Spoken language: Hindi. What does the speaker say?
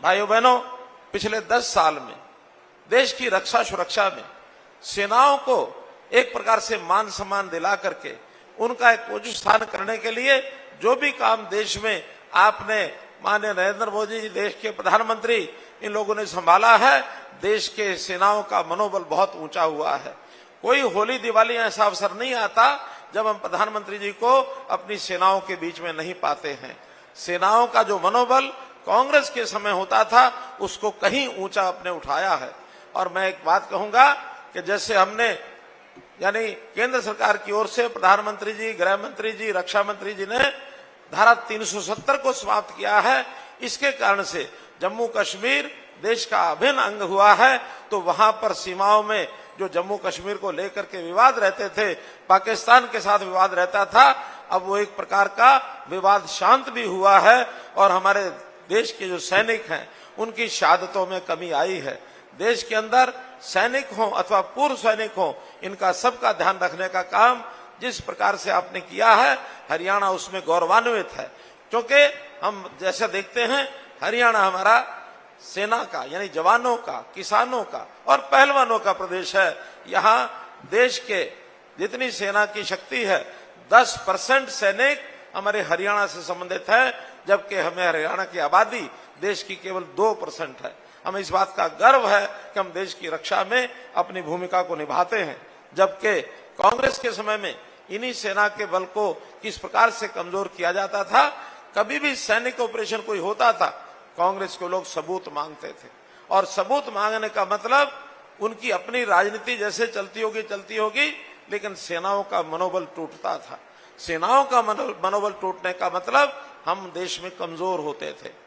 भाइयों बहनों, पिछले 10 साल में देश की रक्षा सुरक्षा में सेनाओं को एक प्रकार से मान सम्मान दिला करके उनका एक उचित स्थान करने के लिए जो भी काम देश में आपने माननीय नरेंद्र मोदी जी देश के प्रधानमंत्री इन लोगों ने संभाला है, देश के सेनाओं का मनोबल बहुत ऊंचा हुआ है। कोई होली दिवाली ऐसा अवसर नहीं आता जब हम प्रधानमंत्री जी को अपनी सेनाओं के बीच में नहीं पाते हैं। सेनाओं का जो मनोबल कांग्रेस के समय होता था उसको कहीं ऊंचा आपने उठाया है। और मैं एक बात कहूंगा कि जैसे हमने यानी केंद्र सरकार की ओर से प्रधानमंत्री जी, गृह मंत्री जी, रक्षा मंत्री जी ने धारा 370 को समाप्त किया है, इसके कारण से जम्मू कश्मीर देश का अभिन्न अंग हुआ है। तो वहां पर सीमाओं में जो जम्मू कश्मीर को लेकर के विवाद रहते थे, पाकिस्तान के साथ विवाद रहता था, अब वो एक प्रकार का विवाद शांत भी हुआ है और हमारे देश के जो सैनिक हैं उनकी शहादतों में कमी आई है। देश के अंदर सैनिक हों अथवा पूर्व सैनिक हों, इनका सबका ध्यान रखने का काम जिस प्रकार से आपने किया है, हरियाणा उसमें गौरवान्वित है। क्योंकि हम जैसे देखते हैं हरियाणा हमारा सेना का यानी जवानों का, किसानों का और पहलवानों का प्रदेश है। यहाँ देश के जितनी सेना की शक्ति है 10% सैनिक हमारे हरियाणा से संबंधित है, जबकि हमें हरियाणा की आबादी देश की केवल 2% है। हमें इस बात का गर्व है कि हम देश की रक्षा में अपनी भूमिका को निभाते हैं, जबकि कांग्रेस के समय में इन्हीं सेना के बल को किस प्रकार से कमजोर किया जाता था। कभी भी सैनिक ऑपरेशन कोई होता था, कांग्रेस के लोग सबूत मांगते थे और सबूत मांगने का मतलब उनकी अपनी राजनीति जैसे चलती होगी, लेकिन सेनाओं का मनोबल टूटता था। सेनाओं का मनोबल टूटने का मतलब हम देश में कमजोर होते थे।